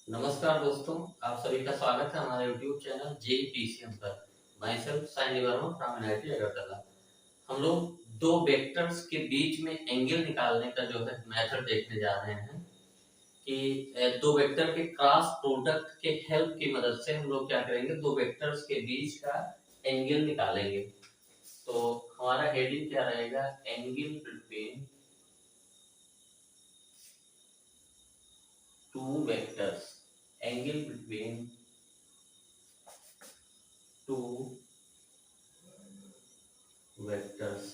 नमस्कार दोस्तों, आप सभी का स्वागत है हमारे YouTube चैनल JPCM पर। मैं self Saini Varma from NIT Agartala. हम लोग दो वेक्टर्स के बीच में एंगल निकालने का जो है मेथड देखने जा रहे हैं कि दो वेक्टर के क्रॉस प्रोडक्ट के हेल्प की मदद से हम लोग क्या करेंगे, दो वेक्टर्स के बीच का एंगल निकालेंगे। तो हमारा हेडिंग क्या रहेगा, angle between two vectors. Angle between two vectors.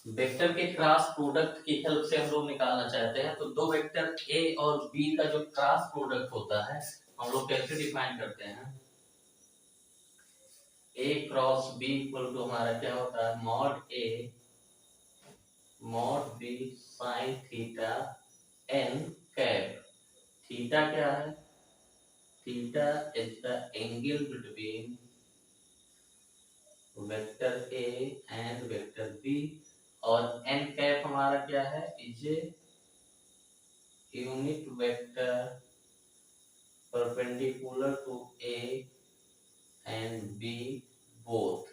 Vector के क्रॉस प्रोडक्ट की हेल्प से हम लोग निकालना चाहते हैं। तो दो वेक्टर ए और बी का जो क्रॉस प्रोडक्ट होता है हम लोग कैसे डिफाइन करते हैं। A cross B equal to हमारा क्या होता है, mod A mod B sine theta N cap. Theta क्या है, theta is the angle between vector A and vector B. और एन कैप हमारा क्या है, is a unit vector perpendicular to A and B both।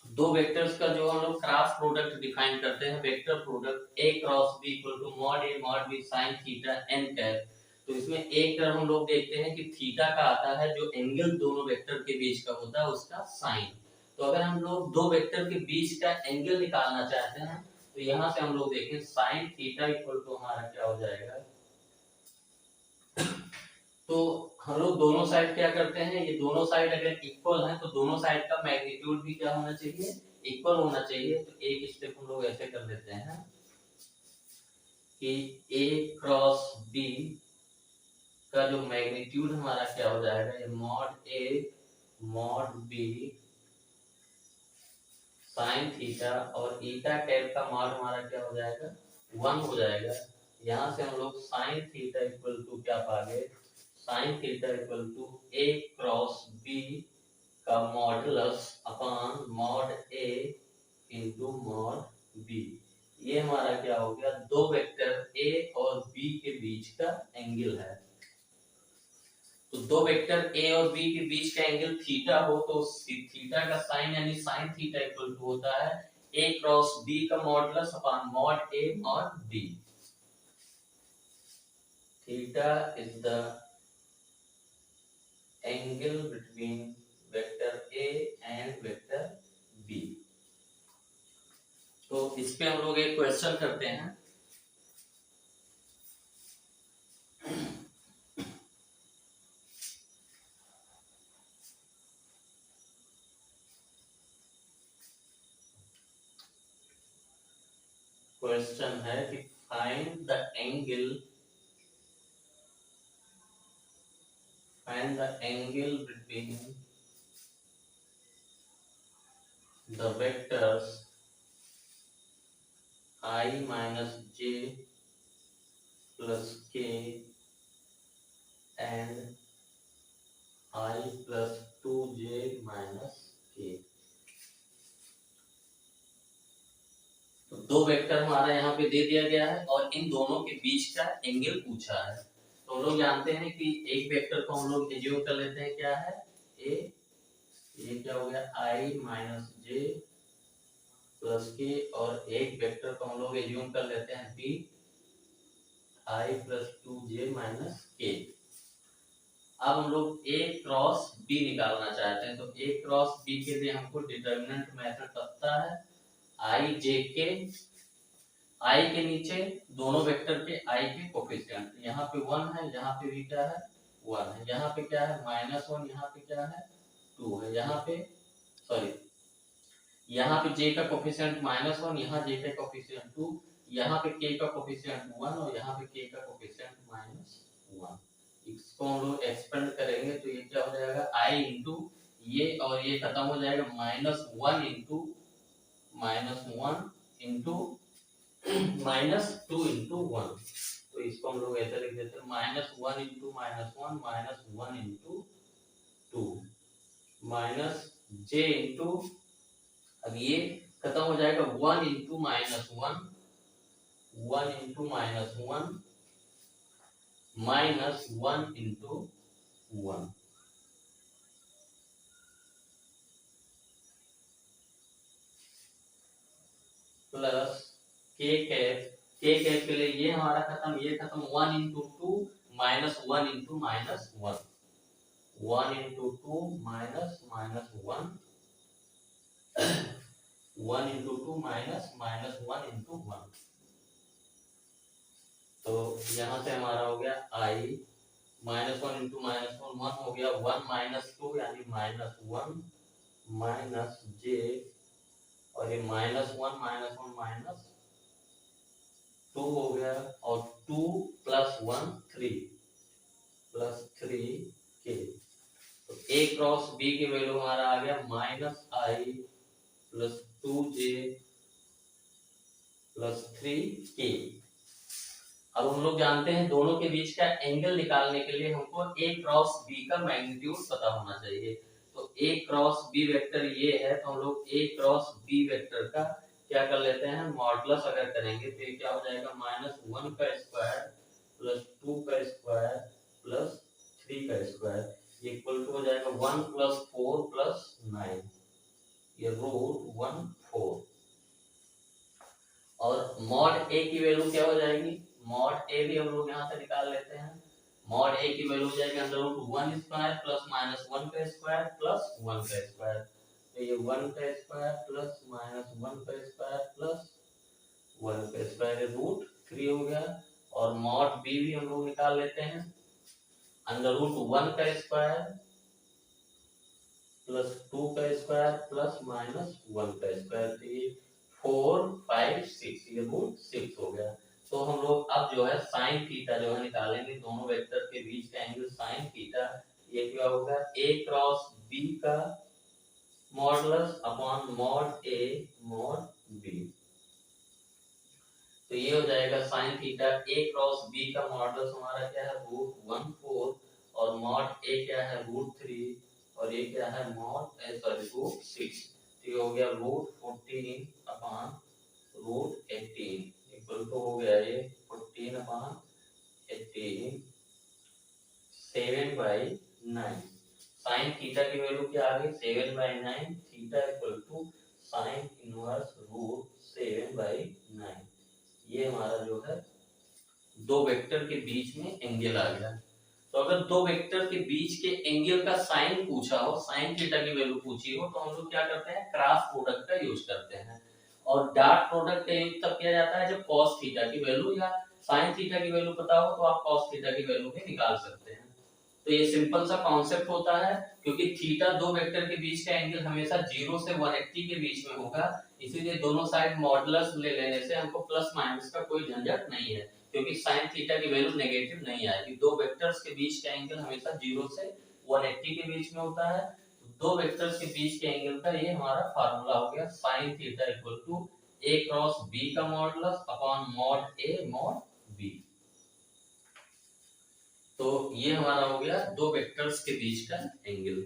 दो vectors का जो हम लोग क्रॉस प्रोडक्ट डिफाइन करते हैं, vector product A cross B equal to mod A mod B sin theta n cap. तो इसमें एक टर्म हम लोग देखते हैं कि थीटा का आता है, जो एंगल दोनों वेक्टर के बीच का होता है उसका साइन। तो अगर हम लोग दो वेक्टर के बीच का एंगल निकालना चाहते हैं तो यहाँ से हम लोग देखें sin थीटा इक्वल टू हमारा क्या हो जाएगा। तो हम लोग दोनों साइड क्या करते हैं, ये दोनों साइड अगर इक्वल है तो दोनों साइड का मैग्नीट्यूड भी क्या होना चाहिए, इक्वल होना चाहिए। तो एक स्टेप हम लोग ऐसे कर लेते हैं कि A क्रॉस B का जो मैग्नीट्यूड हमारा क्या हो जाएगा, ये mod A mod B sine theta और ईटा कैप का मॉड हमारा क्या हो जाएगा, 1 हो जाएगा। यहाँ से हम लोग साइन थीटा इक्वल टू क्या पा गए, sine theta equal to A cross B का modulus upon mod A into mod B। ये हमारा क्या हो गया, दो वेक्टर A और B के बीच का एंगल है। तो दो वेक्टर A और B के बीच का एंगल थीटा हो तो थीटा का साइन यानी साइन थीटा इक्वल टू होता है A क्रॉस B का modulus upon mod A mod B। Theta is the angle between vector A and vector B। तो इस पे हम लोग एक क्वेश्चन करते हैं। क्वेश्चन है कि find the angle between the vectors I minus j plus k and I plus 2j minus k। तो दो वेक्टर हमारा यहाँ पे दे दिया गया है और इन दोनों के बीच का एंगल पूछा है। तो हम लोग जानते हैं कि एक वेक्टर को हम लोग एज्यूम कर लेते हैं, क्या है a, ये क्या हो गया I माइनस j प्लस के, और एक वेक्टर को हम लोग एज्यूम कर लेते हैं b, I plus 2j minus k। अब हम लोग A क्रॉस B निकालना चाहते हैं। तो A क्रॉस B के लिए हमको डिटरमिनेंट मेथड पता है, I J के, I के नीचे दोनों वेक्टर के I के कोफिशिएंट, यहाँ पे 1 है, यहाँ पे भी क्या है 1 है, यहाँ पे क्या है -1, यहाँ पे क्या है 2 है, यहाँ पे सॉरी यहाँ पे J का कोफिशिएंट -1, यहाँ J का कोफिशिएंट 2, यहाँ पे K का कोफिशिएंट 1 और यहाँ पे K का कोफिशिएंट -1। इसको हम लोग एक्सपेंड करेंगे तो ये क्या हो जाएगा I इंटू ये, और ये खत्म हो जाएगा -1 इंटू -2 इंटू 1। तो इसको हम लोग ऐसे लिख देते हैं -1 into -1 -1 into 2 minus j into, अब ये खत्म हो जाएगा 1 इंटू -1 1 इंटू -1 -1 इंटू 1 प्लस के कैप के लिए ये हमारा खत्म, ये खत्म, 1 into 2 -1 into -1 1 into 2 -1 1 into 2 -1 into 1। तो यहाँ से हमारा हो गया I -1 इंटू -1 1 हो गया, 1 -2 यानी -1 माइनस j, और ये -1 -2 हो गया, और 2 + 1 3 के। तो A क्रॉस B की वैल्यू हमारा आ गया -I + 2j + 3k। अब हम लोग जानते हैं दोनों के बीच का एंगल निकालने के लिए हमको A क्रॉस B का मैग्नीट्यूड पता होना चाहिए। तो A क्रॉस B वेक्टर ये है, तो हम लोग A क्रॉस B वेक्टर का क्या कर लेते हैं, मॉडुलस अगर करेंगे तो ये क्या हो जाएगा, -1 का स्क्वायर + 2 का स्क्वायर + 3 का स्क्वायर इक्वल टू हो जाएगा 1 + 4 + 9, ये √14। और मॉड ए की वैल्यू क्या हो जाएगी, मॉड ए भी हम लोग यहाँ से निकाल लेते हैं। मॉड ए की वैल्यू हो जाएगी √1 स्क्वायर प्लस -1 का स्क्वायर प्लस 1 का स्क्वायर। तो ये 1 का स्क्वायर प्लस -1 का स्क्वायर प्लस 1 का स्क्वायर √3 हो गया। और मॉड बी भी हम लोग निकाल लेते हैं, √1 का स्क्वायर प्लस 2 का स्क्वायर प्लस -1 का स्क्वायर। तो ये 4 5 6, ये √6 हो गया। तो हम लोग अब जो है साइन थीटा जो है निकालेंगे, दोनों वेक्टर के बीच का एंगल साइन थीटा। ये क्या होगा, A क्रॉस B का modulus upon mod A mod B। तो ये हो जाएगा sine theta A cross B का मॉडुलस हमारा क्या है, √14, और मॉड A क्या है, √3, और ये क्या है, √6। तो ये हो गया √14 अपॉन √18 इक्वल टू हो गया ये 14 अपॉन 18 7/9। साइन थीटा की वैल्यू क्या आ गई, 7/9, theta equal to sine inverse √7/9। ये हमारा जो है दो वेक्टर के बीच में एंगल आ गया। तो अगर दो वेक्टर के बीच के एंगल का साइन पूछा हो, साइन थीटा की वैल्यू पूछी हो, तो हम लोग क्या करते हैं, क्रॉस प्रोडक्ट का यूज करते हैं। और डॉट प्रोडक्ट का यूज तब किया जाता है जब cos थीटा की वैल्यू या sin थीटा की वैल्यू पता हो, तो आप cos थीटा की वैल्यू भी निकाल सकते हैं। तो ये सिंपल सा कॉन्सेप्ट होता है, क्योंकि थीटा दो वेक्टर के बीच का एंगल हमेशा 0 से 180 के बीच में होगा, इसीलिए दोनों साइड मॉडुलस ले लेने से हमको प्लस माइनस का कोई झंझट नहीं है, क्योंकि sin थीटा की वैल्यू नेगेटिव नहीं आएगी। दो वेक्टर्स के बीच का एंगल हमेशा 0 से 180 के बीच में होता है। दो वेक्टर्स के बीच के एंगल का ये हमारा फार्मूला हो गया, sin theta equal to A cross B का modulus upon mod A mod B। तो ये हमारा हो गया दो वेक्टर्स के बीच का एंगल।